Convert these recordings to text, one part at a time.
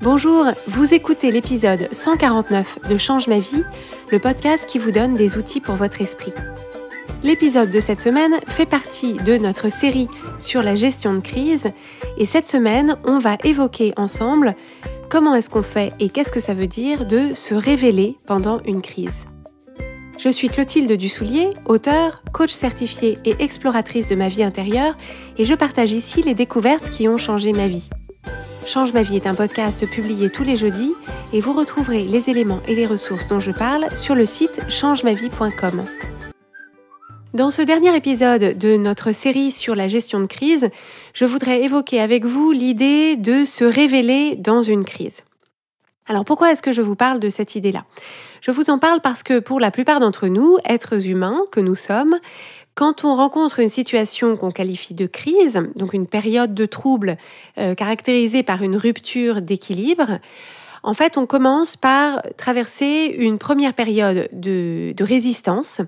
Bonjour, vous écoutez l'épisode 149 de Change ma vie, le podcast qui vous donne des outils pour votre esprit. L'épisode de cette semaine fait partie de notre série sur la gestion de crise et cette semaine, on va évoquer ensemble comment est-ce qu'on fait et qu'est-ce que ça veut dire de se révéler pendant une crise. Je suis Clotilde Dussoulier, auteure, coach certifiée et exploratrice de ma vie intérieure et je partage ici les découvertes qui ont changé ma vie. Change ma vie est un podcast publié tous les jeudis et vous retrouverez les éléments et les ressources dont je parle sur le site changemavie.com. Dans ce dernier épisode de notre série sur la gestion de crise, je voudrais évoquer avec vous l'idée de se révéler dans une crise. Alors pourquoi est-ce que je vous parle de cette idée-là ? Je vous en parle parce que pour la plupart d'entre nous, êtres humains que nous sommes, quand on rencontre une situation qu'on qualifie de crise, donc une période de trouble caractérisée par une rupture d'équilibre, en fait, on commence par traverser une première période de résistance.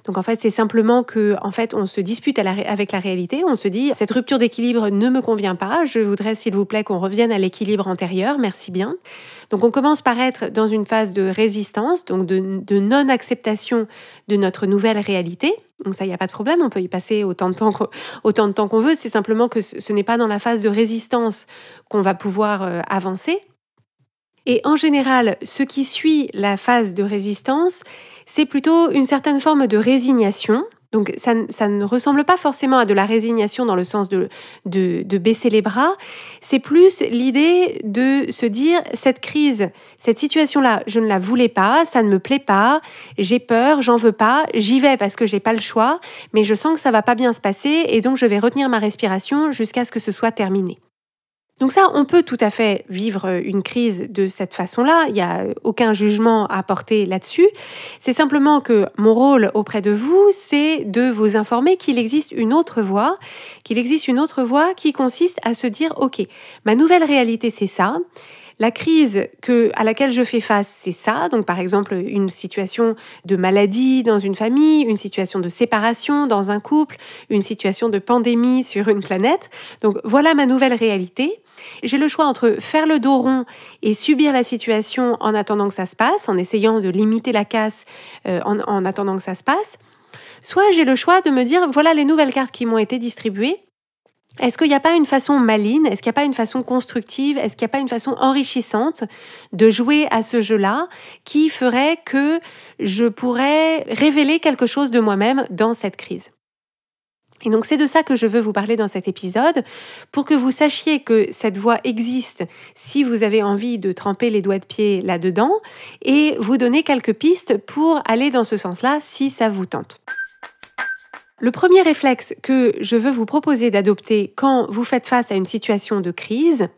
Donc, en fait, c'est simplement que, on se dispute avec la réalité. On se dit, cette rupture d'équilibre ne me convient pas. Je voudrais, s'il vous plaît, qu'on revienne à l'équilibre antérieur. Merci bien. Donc, on commence par être dans une phase de résistance, donc de non-acceptation de notre nouvelle réalité. Donc ça, il n'y a pas de problème, on peut y passer autant de temps qu'on veut. C'est simplement que ce n'est pas dans la phase de résistance qu'on va pouvoir avancer. Et en général, ce qui suit la phase de résistance, c'est plutôt une certaine forme de résignation. Donc ça ne ressemble pas forcément à de la résignation dans le sens de baisser les bras. C'est plus l'idée de se dire, cette crise, cette situation-là, je ne la voulais pas, ça ne me plaît pas, j'ai peur, j'en veux pas, j'y vais parce que j'ai pas le choix, mais je sens que ça va pas bien se passer et donc je vais retenir ma respiration jusqu'à ce que ce soit terminé. Donc ça, on peut tout à fait vivre une crise de cette façon-là, il n'y a aucun jugement à porter là-dessus. C'est simplement que mon rôle auprès de vous, c'est de vous informer qu'il existe une autre voie qui consiste à se dire « Ok, ma nouvelle réalité, c'est ça ». La crise à laquelle je fais face, c'est ça. Donc, par exemple, une situation de maladie dans une famille, une situation de séparation dans un couple, une situation de pandémie sur une planète. Donc, voilà ma nouvelle réalité. J'ai le choix entre faire le dos rond et subir la situation en attendant que ça se passe, en essayant de limiter la casse en attendant que ça se passe. Soit j'ai le choix de me dire, voilà les nouvelles cartes qui m'ont été distribuées. Est-ce qu'il n'y a pas une façon maligne, est-ce qu'il n'y a pas une façon constructive, est-ce qu'il n'y a pas une façon enrichissante de jouer à ce jeu-là qui ferait que je pourrais révéler quelque chose de moi-même dans cette crise ? Et donc c'est de ça que je veux vous parler dans cet épisode, pour que vous sachiez que cette voie existe si vous avez envie de tremper les doigts de pied là-dedans et vous donner quelques pistes pour aller dans ce sens-là si ça vous tente. Le premier réflexe que je veux vous proposer d'adopter quand vous faites face à une situation de crise,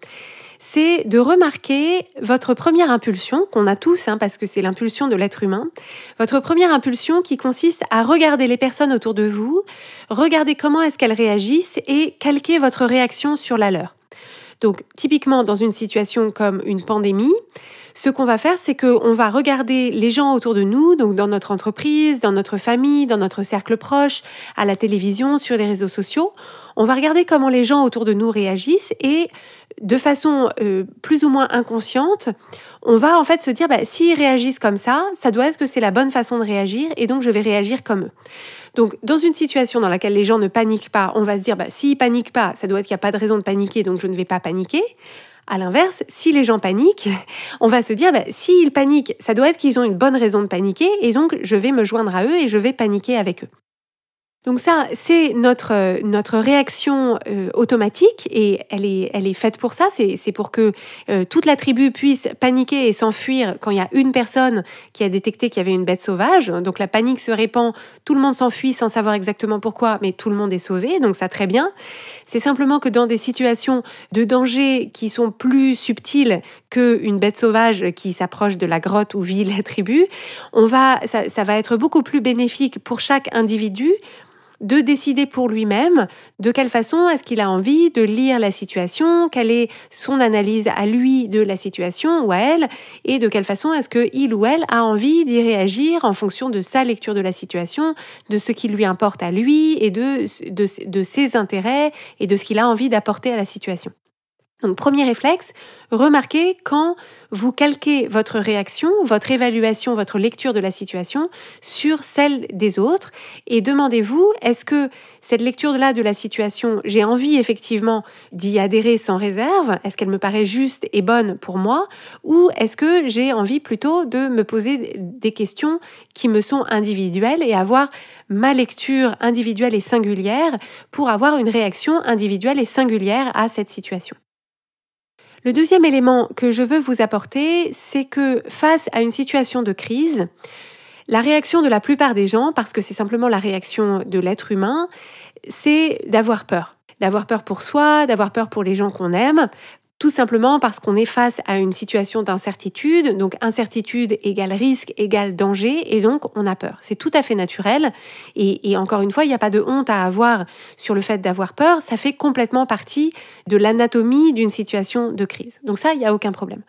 c'est de remarquer votre première impulsion, qu'on a tous, parce que c'est l'impulsion de l'être humain, votre première impulsion qui consiste à regarder les personnes autour de vous, regarder comment est-ce qu'elles réagissent et calquer votre réaction sur la leur. Donc, typiquement, dans une situation comme une pandémie, ce qu'on va faire, c'est qu'on va regarder les gens autour de nous, donc dans notre entreprise, dans notre famille, dans notre cercle proche, à la télévision, sur les réseaux sociaux. On va regarder comment les gens autour de nous réagissent et de façon plus ou moins inconsciente, on va en fait se dire, s'ils réagissent comme ça doit être que c'est la bonne façon de réagir et donc je vais réagir comme eux. Donc, dans une situation dans laquelle les gens ne paniquent pas, on va se dire, s'ils paniquent pas, ça doit être qu'il n'y a pas de raison de paniquer, donc je ne vais pas paniquer. À l'inverse, si les gens paniquent, on va se dire, s'ils paniquent, ça doit être qu'ils ont une bonne raison de paniquer, et donc je vais me joindre à eux et je vais paniquer avec eux. Donc ça, c'est notre réaction automatique et elle est faite pour ça. C'est pour que toute la tribu puisse paniquer et s'enfuir quand il y a une personne qui a détecté qu'il y avait une bête sauvage. Donc la panique se répand, tout le monde s'enfuit sans savoir exactement pourquoi, mais tout le monde est sauvé, donc ça très bien. C'est simplement que dans des situations de danger qui sont plus subtiles qu'une bête sauvage qui s'approche de la grotte où vit la tribu, ça va être beaucoup plus bénéfique pour chaque individu de décider pour lui-même de quelle façon est-ce qu'il a envie de lire la situation, quelle est son analyse à lui de la situation ou à elle, et de quelle façon est-ce qu'il ou elle a envie d'y réagir en fonction de sa lecture de la situation, de ce qui lui importe à lui et de ses intérêts et de ce qu'il a envie d'apporter à la situation. Donc, premier réflexe, remarquez quand vous calquez votre réaction, votre évaluation, votre lecture de la situation sur celle des autres et demandez-vous, est-ce que cette lecture-là de la situation, j'ai envie effectivement d'y adhérer sans réserve? Est-ce qu'elle me paraît juste et bonne pour moi? Ou est-ce que j'ai envie plutôt de me poser des questions qui me sont individuelles et avoir ma lecture individuelle et singulière pour avoir une réaction individuelle et singulière à cette situation? Le deuxième élément que je veux vous apporter, c'est que face à une situation de crise, la réaction de la plupart des gens, parce que c'est simplement la réaction de l'être humain, c'est d'avoir peur. D'avoir peur pour soi, d'avoir peur pour les gens qu'on aime, tout simplement parce qu'on est face à une situation d'incertitude. Donc incertitude égale risque égale danger et donc on a peur. C'est tout à fait naturel et encore une fois, il n'y a pas de honte à avoir sur le fait d'avoir peur. Ça fait complètement partie de l'anatomie d'une situation de crise. Donc ça, il n'y a aucun problème.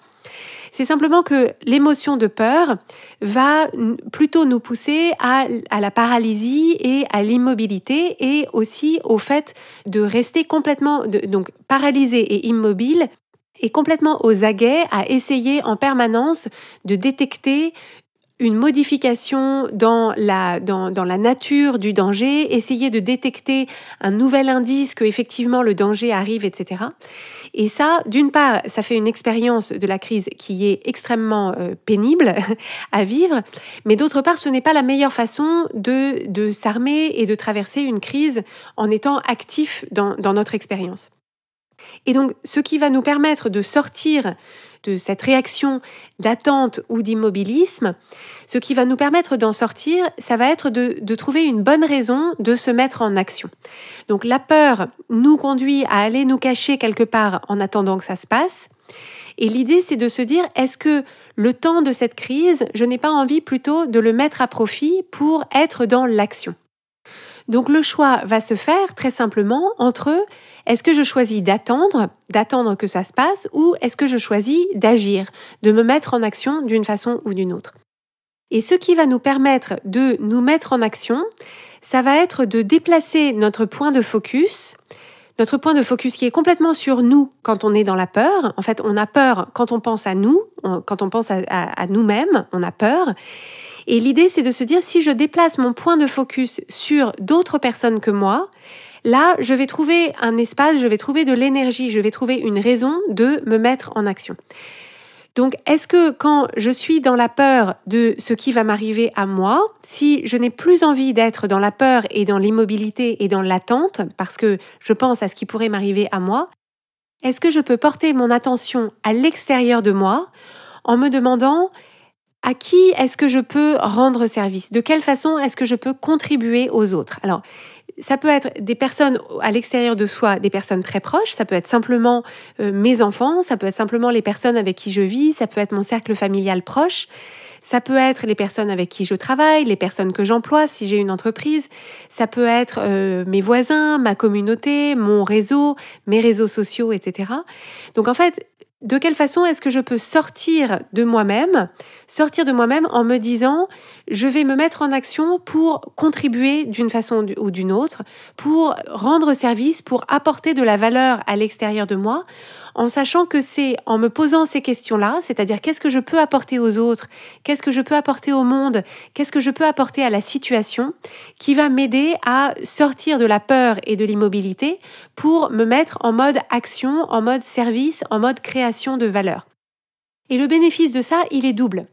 C'est simplement que l'émotion de peur va plutôt nous pousser à la paralysie et à l'immobilité et aussi au fait de rester complètement donc paralysé et immobile et complètement aux aguets à essayer en permanence de détecter une modification dans la nature du danger, essayer de détecter un nouvel indice que effectivement le danger arrive, etc. Et ça, d'une part, ça fait une expérience de la crise qui est extrêmement pénible à vivre, mais d'autre part, ce n'est pas la meilleure façon de s'armer et de traverser une crise en étant actif dans notre expérience. Et donc, ce qui va nous permettre de sortir de cette réaction d'attente ou d'immobilisme, ce qui va nous permettre d'en sortir, ça va être de trouver une bonne raison de se mettre en action. Donc la peur nous conduit à aller nous cacher quelque part en attendant que ça se passe. Et l'idée, c'est de se dire, est-ce que le temps de cette crise, je n'ai pas envie plutôt de le mettre à profit pour être dans l'action? Donc le choix va se faire très simplement entre est-ce que je choisis d'attendre que ça se passe, ou est-ce que je choisis d'agir, de me mettre en action d'une façon ou d'une autre. Et ce qui va nous permettre de nous mettre en action, ça va être de déplacer notre point de focus qui est complètement sur nous quand on est dans la peur. En fait, on a peur quand on pense à nous, quand on pense à nous-mêmes, on a peur. Et l'idée, c'est de se dire, si je déplace mon point de focus sur d'autres personnes que moi, là, je vais trouver un espace, je vais trouver de l'énergie, je vais trouver une raison de me mettre en action. Donc, est-ce que quand je suis dans la peur de ce qui va m'arriver à moi, si je n'ai plus envie d'être dans la peur et dans l'immobilité et dans l'attente, parce que je pense à ce qui pourrait m'arriver à moi, est-ce que je peux porter mon attention à l'extérieur de moi en me demandant à qui est-ce que je peux rendre service? De quelle façon est-ce que je peux contribuer aux autres? Alors, ça peut être des personnes à l'extérieur de soi, des personnes très proches, ça peut être simplement mes enfants, ça peut être simplement les personnes avec qui je vis, ça peut être mon cercle familial proche, ça peut être les personnes avec qui je travaille, les personnes que j'emploie si j'ai une entreprise, ça peut être mes voisins, ma communauté, mon réseau, mes réseaux sociaux, etc. Donc en fait, de quelle façon est-ce que je peux sortir de moi-même en me disant je vais me mettre en action pour contribuer d'une façon ou d'une autre, pour rendre service, pour apporter de la valeur à l'extérieur de moi, en sachant que c'est en me posant ces questions-là, c'est-à-dire qu'est-ce que je peux apporter aux autres, qu'est-ce que je peux apporter au monde, qu'est-ce que je peux apporter à la situation, qui va m'aider à sortir de la peur et de l'immobilité pour me mettre en mode action, en mode service, en mode création de valeur. Et le bénéfice de ça, il est double.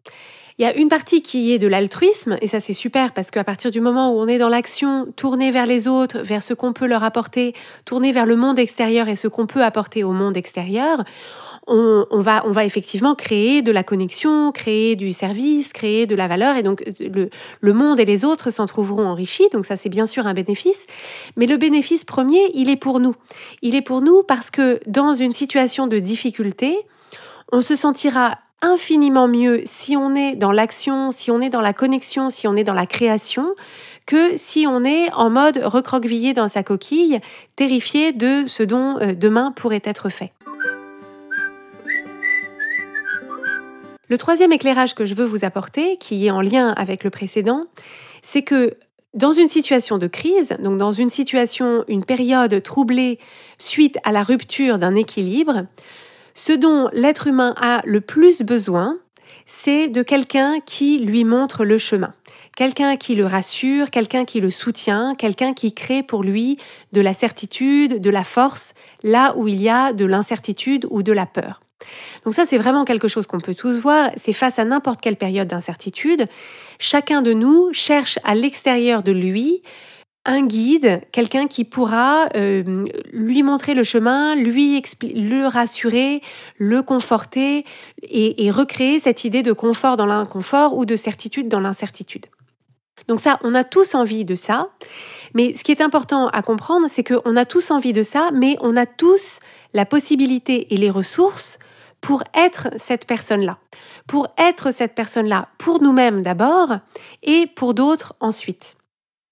Il y a une partie qui est de l'altruisme, et ça c'est super parce qu'à partir du moment où on est dans l'action, tourné vers les autres, vers ce qu'on peut leur apporter, tourné vers le monde extérieur et ce qu'on peut apporter au monde extérieur, on va effectivement créer de la connexion, créer du service, créer de la valeur, et donc le monde et les autres s'en trouveront enrichis, donc ça c'est bien sûr un bénéfice, mais le bénéfice premier, il est pour nous. Il est pour nous parce que dans une situation de difficulté, on se sentira infiniment mieux si on est dans l'action, si on est dans la connexion, si on est dans la création, que si on est en mode recroquevillé dans sa coquille, terrifié de ce dont demain pourrait être fait. Le troisième éclairage que je veux vous apporter, qui est en lien avec le précédent, c'est que Dans une situation de crise, donc dans une période troublée suite à la rupture d'un équilibre, ce dont l'être humain a le plus besoin, c'est de quelqu'un qui lui montre le chemin. Quelqu'un qui le rassure, quelqu'un qui le soutient, quelqu'un qui crée pour lui de la certitude, de la force, là où il y a de l'incertitude ou de la peur. Donc ça, c'est vraiment quelque chose qu'on peut tous voir. C'est face à n'importe quelle période d'incertitude. Chacun de nous cherche à l'extérieur de lui un guide, quelqu'un qui pourra lui montrer le chemin, le rassurer, le conforter et recréer cette idée de confort dans l'inconfort ou de certitude dans l'incertitude. Donc ça, on a tous envie de ça, mais ce qui est important à comprendre, c'est qu'on a tous envie de ça, mais on a tous la possibilité et les ressources pour être cette personne-là. Pour être cette personne-là pour nous-mêmes d'abord et pour d'autres ensuite.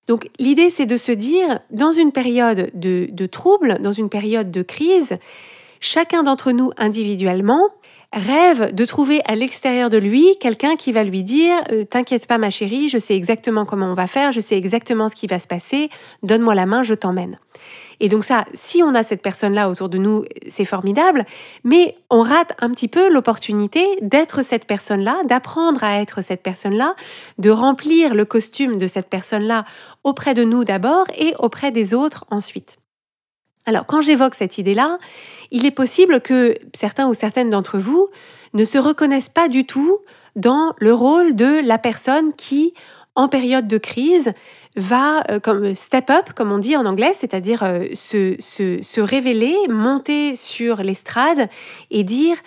Donc l'idée, c'est de se dire, dans une période de trouble, dans une période de crise, chacun d'entre nous individuellement rêve de trouver à l'extérieur de lui quelqu'un qui va lui dire « T'inquiète pas ma chérie, je sais exactement comment on va faire, je sais exactement ce qui va se passer, donne-moi la main, je t'emmène ». Et donc ça, si on a cette personne-là autour de nous, c'est formidable, mais on rate un petit peu l'opportunité d'être cette personne-là, d'apprendre à être cette personne-là, de remplir le costume de cette personne-là auprès de nous d'abord et auprès des autres ensuite. Alors, quand j'évoque cette idée-là, il est possible que certains ou certaines d'entre vous ne se reconnaissent pas du tout dans le rôle de la personne qui, en période de crise, va comme step up, comme on dit en anglais, c'est-à-dire se révéler, monter sur l'estrade et dire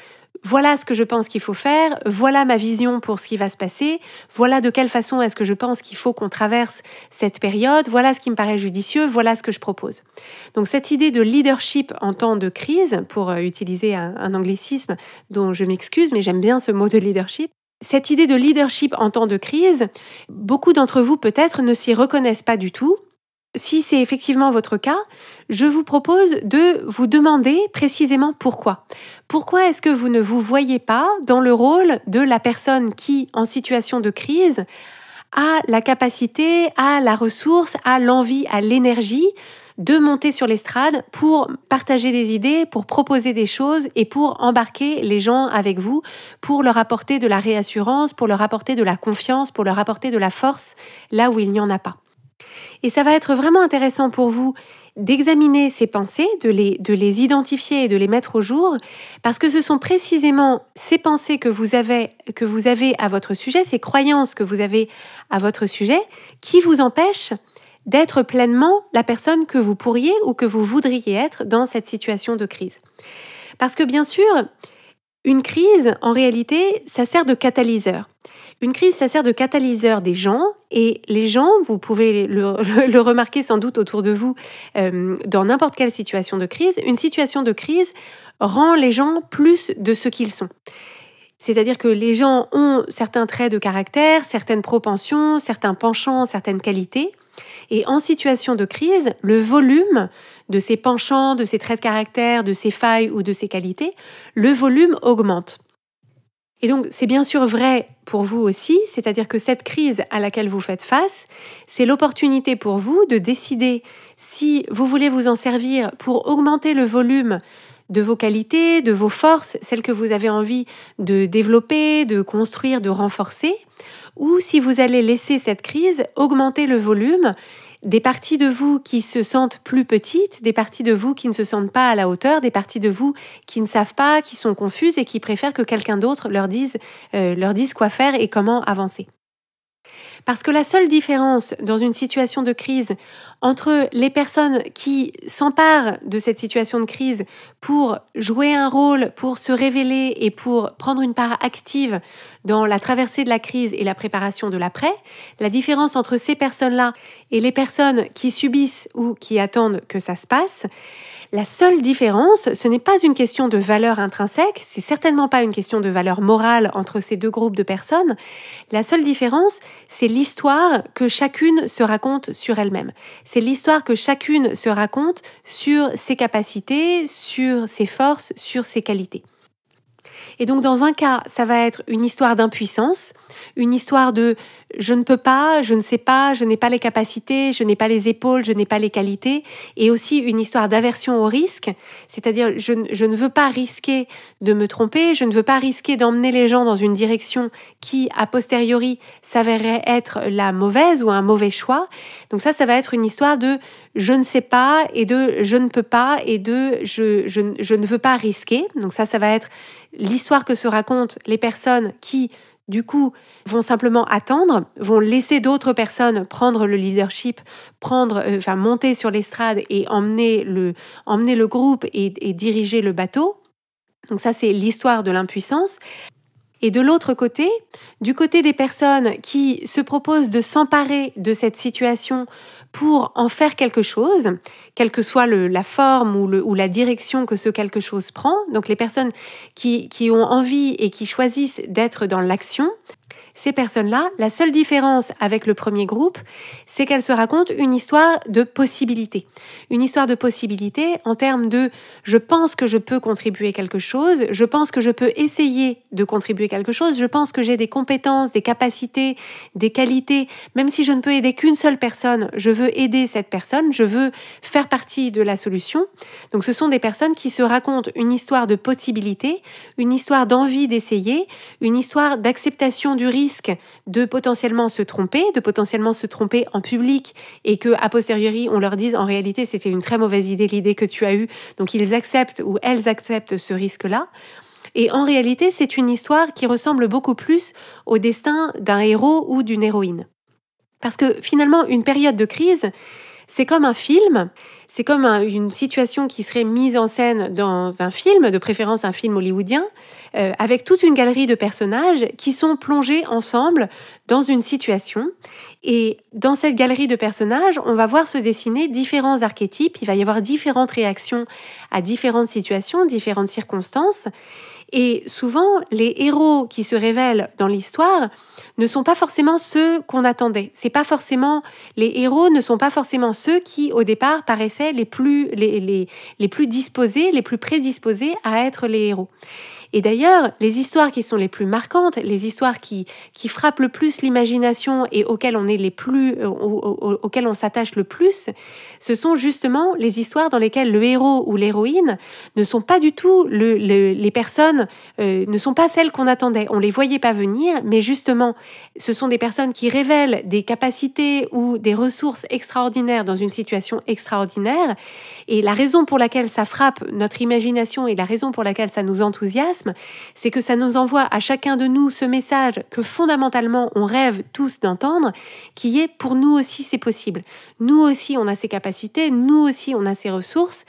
voilà ce que je pense qu'il faut faire, voilà ma vision pour ce qui va se passer, voilà de quelle façon est-ce que je pense qu'il faut qu'on traverse cette période, voilà ce qui me paraît judicieux, voilà ce que je propose. Donc cette idée de leadership en temps de crise, pour utiliser un anglicisme dont je m'excuse, mais j'aime bien ce mot de leadership, cette idée de leadership en temps de crise, beaucoup d'entre vous peut-être ne s'y reconnaissent pas du tout. Si c'est effectivement votre cas, je vous propose de vous demander précisément pourquoi. Pourquoi est-ce que vous ne vous voyez pas dans le rôle de la personne qui, en situation de crise, a la capacité, a la ressource, a l'envie, a l'énergie de monter sur l'estrade pour partager des idées, pour proposer des choses et pour embarquer les gens avec vous, pour leur apporter de la réassurance, pour leur apporter de la confiance, pour leur apporter de la force là où il n'y en a pas. Et ça va être vraiment intéressant pour vous d'examiner ces pensées, de les identifier et de les mettre au jour, parce que ce sont précisément ces pensées que vous avez à votre sujet, ces croyances que vous avez à votre sujet, qui vous empêchent d'être pleinement la personne que vous pourriez ou que vous voudriez être dans cette situation de crise. Parce que bien sûr, une crise, en réalité, ça sert de catalyseur. Une crise, ça sert de catalyseur des gens, et les gens, vous pouvez le remarquer sans doute autour de vous dans n'importe quelle situation de crise, une situation de crise rend les gens plus de ce qu'ils sont. C'est-à-dire que les gens ont certains traits de caractère, certaines propensions, certains penchants, certaines qualités, et en situation de crise, le volume de ces penchants, de ces traits de caractère, de ces failles ou de ces qualités, le volume augmente. Et donc, c'est bien sûr vrai pour vous aussi, c'est-à-dire que cette crise à laquelle vous faites face, c'est l'opportunité pour vous de décider si vous voulez vous en servir pour augmenter le volume de vos qualités, de vos forces, celles que vous avez envie de développer, de construire, de renforcer, ou si vous allez laisser cette crise augmenter le volume des parties de vous qui se sentent plus petites, des parties de vous qui ne se sentent pas à la hauteur, des parties de vous qui ne savent pas, qui sont confuses et qui préfèrent que quelqu'un d'autre leur dise quoi faire et comment avancer. Parce que la seule différence dans une situation de crise entre les personnes qui s'emparent de cette situation de crise pour jouer un rôle, pour se révéler et pour prendre une part active dans la traversée de la crise et la préparation de l'après, la différence entre ces personnes-là et les personnes qui subissent ou qui attendent que ça se passe, la seule différence, ce n'est pas une question de valeur intrinsèque, c'est certainement pas une question de valeur morale entre ces deux groupes de personnes. La seule différence, c'est l'histoire que chacune se raconte sur elle-même. C'est l'histoire que chacune se raconte sur ses capacités, sur ses forces, sur ses qualités. Et donc dans un cas, ça va être une histoire d'impuissance, une histoire de je ne peux pas, je ne sais pas, je n'ai pas les capacités, je n'ai pas les épaules, je n'ai pas les qualités, et aussi une histoire d'aversion au risque, c'est-à-dire je ne veux pas risquer de me tromper, je ne veux pas risquer d'emmener les gens dans une direction qui, a posteriori, s'avérerait être la mauvaise ou un mauvais choix. Donc ça va être une histoire de je ne sais pas et de je ne peux pas et de je ne veux pas risquer. Donc ça va être l'histoire que se racontent les personnes qui, du coup, vont simplement attendre, vont laisser d'autres personnes prendre le leadership, monter sur l'estrade et emmener le groupe et diriger le bateau. Donc ça, c'est l'histoire de l'impuissance. Et de l'autre côté, du côté des personnes qui se proposent de s'emparer de cette situation pour en faire quelque chose, quelle que soit la forme ou la direction que ce quelque chose prend, donc les personnes qui ont envie et qui choisissent d'être dans l'action, ces personnes-là, la seule différence avec le premier groupe, c'est qu'elles se racontent une histoire de possibilité. Une histoire de possibilité en termes de « je pense que je peux contribuer quelque chose, je pense que je peux essayer de contribuer quelque chose, je pense que j'ai des compétences, des capacités, des qualités, même si je ne peux aider qu'une seule personne, je veux aider cette personne, je veux faire partie de la solution ». Donc ce sont des personnes qui se racontent une histoire de possibilité, une histoire d'envie d'essayer, une histoire d'acceptation du risque de potentiellement se tromper en public et que, a posteriori, on leur dise en réalité c'était une très mauvaise idée, l'idée que tu as eue, donc ils acceptent ou elles acceptent ce risque-là. Et en réalité, c'est une histoire qui ressemble beaucoup plus au destin d'un héros ou d'une héroïne. Parce que finalement, une période de crise, c'est comme un film, c'est comme une situation qui serait mise en scène dans un film, de préférence un film hollywoodien, avec toute une galerie de personnages qui sont plongés ensemble dans une situation. Et dans cette galerie de personnages, on va voir se dessiner différents archétypes, il va y avoir différentes réactions à différentes situations, différentes circonstances. Et souvent, les héros qui se révèlent dans l'histoire ne sont pas forcément ceux qu'on attendait. Les héros ne sont pas forcément ceux qui, au départ, paraissaient les plus disposés, les plus prédisposés à être les héros. Et d'ailleurs, les histoires qui sont les plus marquantes, les histoires qui frappent le plus l'imagination et auxquelles auxquelles on s'attache le plus, ce sont justement les histoires dans lesquelles le héros ou l'héroïne ne sont pas du tout les personnes, ne sont pas celles qu'on attendait. On les voyait pas venir, mais justement, ce sont des personnes qui révèlent des capacités ou des ressources extraordinaires dans une situation extraordinaire. Et la raison pour laquelle ça frappe notre imagination et la raison pour laquelle ça nous enthousiasme, c'est que ça nous envoie à chacun de nous ce message que fondamentalement on rêve tous d'entendre, qui est pour nous aussi c'est possible. Nous aussi on a ces capacités, nous aussi on a ces ressources.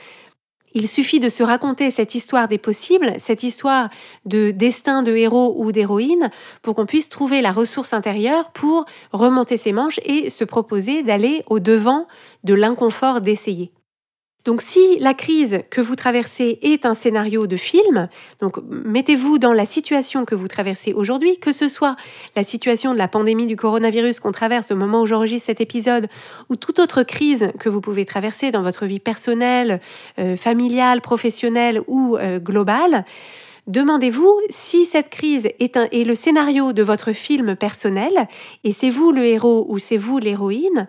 Il suffit de se raconter cette histoire des possibles, cette histoire de destin de héros ou d'héroïne, pour qu'on puisse trouver la ressource intérieure pour remonter ses manches et se proposer d'aller au-devant de l'inconfort d'essayer. Donc si la crise que vous traversez est un scénario de film, donc mettez-vous dans la situation que vous traversez aujourd'hui, que ce soit la situation de la pandémie du coronavirus qu'on traverse au moment où j'enregistre cet épisode, ou toute autre crise que vous pouvez traverser dans votre vie personnelle, familiale, professionnelle ou globale. Demandez-vous si cette crise est le scénario de votre film personnel, et c'est vous le héros ou c'est vous l'héroïne.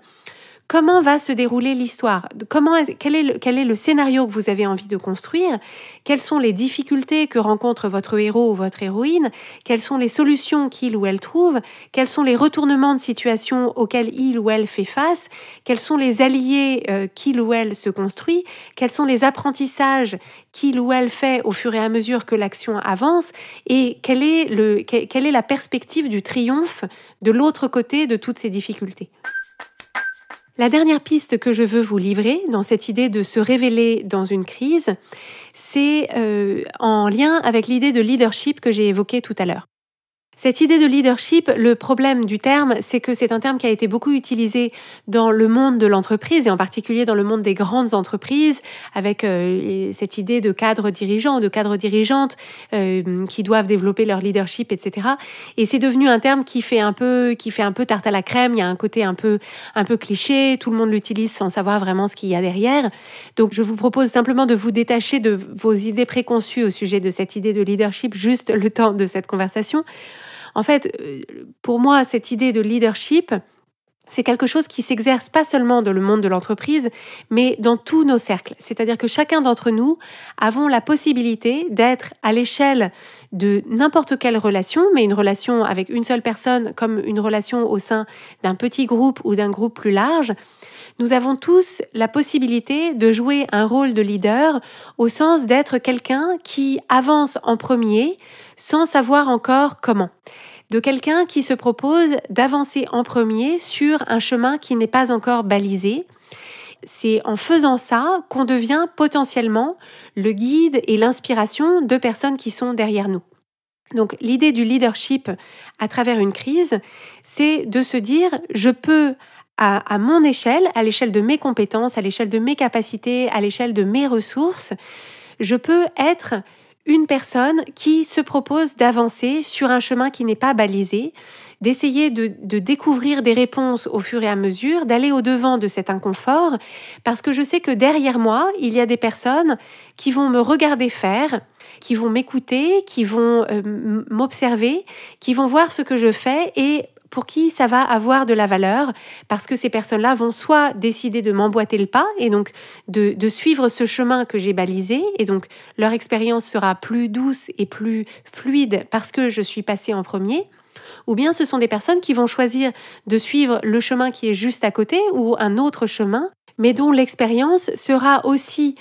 Comment va se dérouler l'histoire ? Quel est le scénario que vous avez envie de construire ? Quelles sont les difficultés que rencontre votre héros ou votre héroïne ? Quelles sont les solutions qu'il ou elle trouve ? Quels sont les retournements de situation auxquels il ou elle fait face ? Quels sont les alliés qu'il ou elle se construit ? Quels sont les apprentissages qu'il ou elle fait au fur et à mesure que l'action avance ? Et quelle est la perspective du triomphe de l'autre côté de toutes ces difficultés ? La dernière piste que je veux vous livrer dans cette idée de se révéler dans une crise, c'est en lien avec l'idée de leadership que j'ai évoquée tout à l'heure. Cette idée de leadership, le problème du terme, c'est que c'est un terme qui a été beaucoup utilisé dans le monde de l'entreprise et en particulier dans le monde des grandes entreprises avec cette idée de cadres dirigeants, de cadres dirigeantes qui doivent développer leur leadership, etc. Et c'est devenu un terme qui fait un peu tarte à la crème. Il y a un côté un peu cliché. Tout le monde l'utilise sans savoir vraiment ce qu'il y a derrière. Donc, je vous propose simplement de vous détacher de vos idées préconçues au sujet de cette idée de leadership juste le temps de cette conversation. En fait, pour moi, cette idée de leadership, c'est quelque chose qui s'exerce pas seulement dans le monde de l'entreprise, mais dans tous nos cercles. C'est-à-dire que chacun d'entre nous avons la possibilité d'être à l'échelle de n'importe quelle relation, mais une relation avec une seule personne comme une relation au sein d'un petit groupe ou d'un groupe plus large. Nous avons tous la possibilité de jouer un rôle de leader au sens d'être quelqu'un qui avance en premier sans savoir encore comment. De quelqu'un qui se propose d'avancer en premier sur un chemin qui n'est pas encore balisé. C'est en faisant ça qu'on devient potentiellement le guide et l'inspiration de personnes qui sont derrière nous. Donc l'idée du leadership à travers une crise, c'est de se dire je peux à mon échelle, à l'échelle de mes compétences, à l'échelle de mes capacités, à l'échelle de mes ressources, je peux être une personne qui se propose d'avancer sur un chemin qui n'est pas balisé, d'essayer de découvrir des réponses au fur et à mesure, d'aller au-devant de cet inconfort, parce que je sais que derrière moi, il y a des personnes qui vont me regarder faire, qui vont m'écouter, qui vont m'observer, qui vont voir ce que je fais et pour qui ça va avoir de la valeur, parce que ces personnes-là vont soit décider de m'emboîter le pas et donc de suivre ce chemin que j'ai balisé, et donc leur expérience sera plus douce et plus fluide parce que je suis passée en premier, ou bien ce sont des personnes qui vont choisir de suivre le chemin qui est juste à côté ou un autre chemin, mais dont l'expérience sera aussi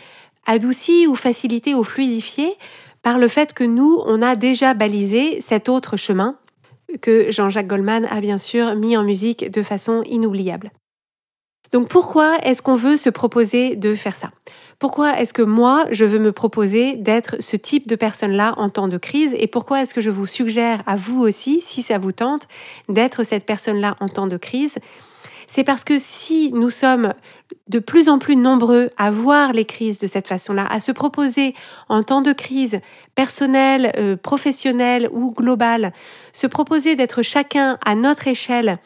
adoucie ou facilitée ou fluidifiée par le fait que nous, on a déjà balisé cet autre chemin que Jean-Jacques Goldman a bien sûr mis en musique de façon inoubliable. Donc pourquoi est-ce qu'on veut se proposer de faire ça ? Pourquoi est-ce que moi, je veux me proposer d'être ce type de personne-là en temps de crise ? Et pourquoi est-ce que je vous suggère à vous aussi, si ça vous tente, d'être cette personne-là en temps de crise ? C'est parce que si nous sommes de plus en plus nombreux à voir les crises de cette façon-là, à se proposer en temps de crise personnelle, professionnelle ou globale, se proposer d'être chacun à notre échelle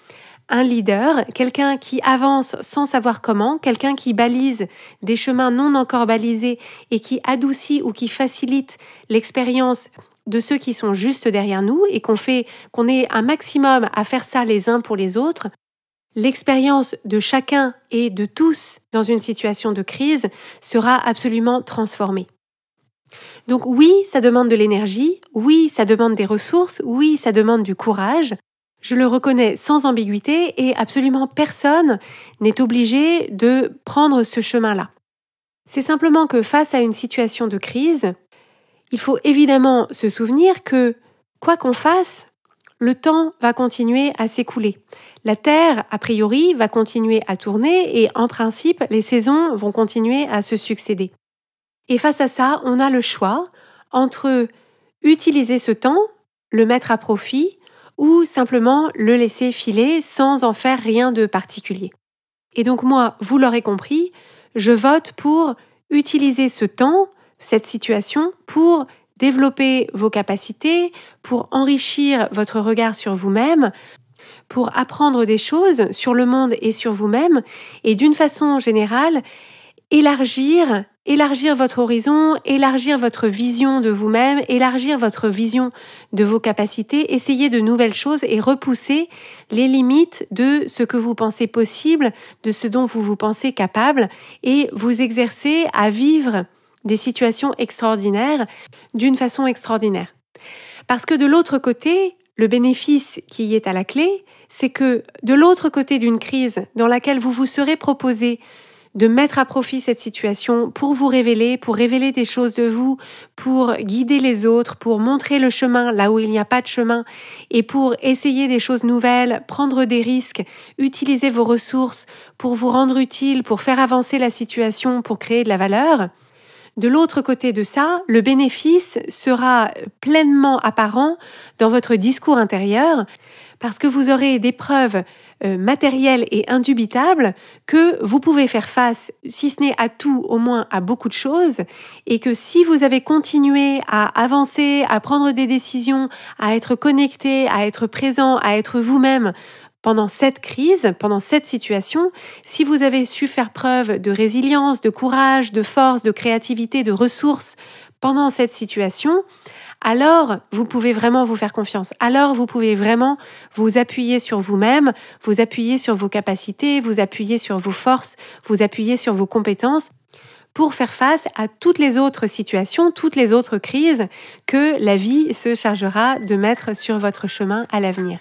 un leader, quelqu'un qui avance sans savoir comment, quelqu'un qui balise des chemins non encore balisés et qui adoucit ou qui facilite l'expérience de ceux qui sont juste derrière nous et qu'on ait un maximum à faire ça les uns pour les autres. L'expérience de chacun et de tous dans une situation de crise sera absolument transformée. Donc oui, ça demande de l'énergie, oui, ça demande des ressources, oui, ça demande du courage. Je le reconnais sans ambiguïté et absolument personne n'est obligé de prendre ce chemin-là. C'est simplement que face à une situation de crise, il faut évidemment se souvenir que, quoi qu'on fasse, le temps va continuer à s'écouler. La Terre, a priori, va continuer à tourner et en principe, les saisons vont continuer à se succéder. Et face à ça, on a le choix entre utiliser ce temps, le mettre à profit ou simplement le laisser filer sans en faire rien de particulier. Et donc moi, vous l'aurez compris, je vote pour utiliser ce temps, cette situation, pour développer vos capacités, pour enrichir votre regard sur vous-même, pour apprendre des choses sur le monde et sur vous-même, et d'une façon générale, élargir votre horizon, élargir votre vision de vous-même, élargir votre vision de vos capacités, essayer de nouvelles choses et repousser les limites de ce que vous pensez possible, de ce dont vous pensez capable, et vous exercer à vivre des situations extraordinaires d'une façon extraordinaire. Parce que de l'autre côté, le bénéfice qui est à la clé, c'est que de l'autre côté d'une crise dans laquelle vous vous serez proposé de mettre à profit cette situation pour vous révéler, pour révéler des choses de vous, pour guider les autres, pour montrer le chemin là où il n'y a pas de chemin et pour essayer des choses nouvelles, prendre des risques, utiliser vos ressources pour vous rendre utile, pour faire avancer la situation, pour créer de la valeur. De l'autre côté de ça, le bénéfice sera pleinement apparent dans votre discours intérieur parce que vous aurez des preuves matérielles et indubitables que vous pouvez faire face, si ce n'est à tout, au moins à beaucoup de choses, et que si vous avez continué à avancer, à prendre des décisions, à être connecté, à être présent, à être vous-même pendant cette crise, pendant cette situation, si vous avez su faire preuve de résilience, de courage, de force, de créativité, de ressources pendant cette situation, alors vous pouvez vraiment vous faire confiance. Alors vous pouvez vraiment vous appuyer sur vous-même, vous appuyer sur vos capacités, vous appuyer sur vos forces, vous appuyer sur vos compétences pour faire face à toutes les autres situations, toutes les autres crises que la vie se chargera de mettre sur votre chemin à l'avenir.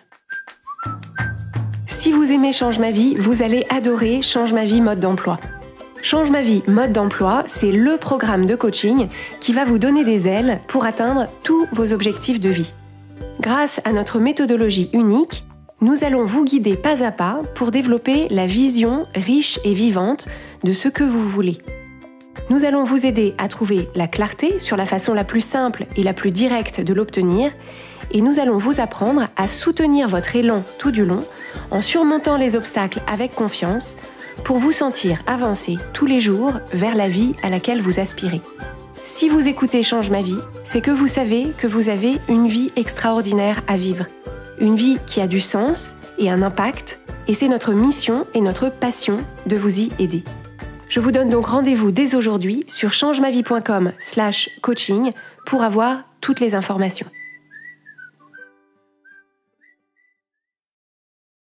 Si vous aimez Change ma vie, vous allez adorer Change ma vie mode d'emploi. Change ma vie mode d'emploi, c'est le programme de coaching qui va vous donner des ailes pour atteindre tous vos objectifs de vie. Grâce à notre méthodologie unique, nous allons vous guider pas à pas pour développer la vision riche et vivante de ce que vous voulez. Nous allons vous aider à trouver la clarté sur la façon la plus simple et la plus directe de l'obtenir, et nous allons vous apprendre à soutenir votre élan tout du long en surmontant les obstacles avec confiance pour vous sentir avancer tous les jours vers la vie à laquelle vous aspirez. Si vous écoutez Change ma vie, c'est que vous savez que vous avez une vie extraordinaire à vivre. Une vie qui a du sens et un impact, et c'est notre mission et notre passion de vous y aider. Je vous donne donc rendez-vous dès aujourd'hui sur changemavie.com/coaching pour avoir toutes les informations.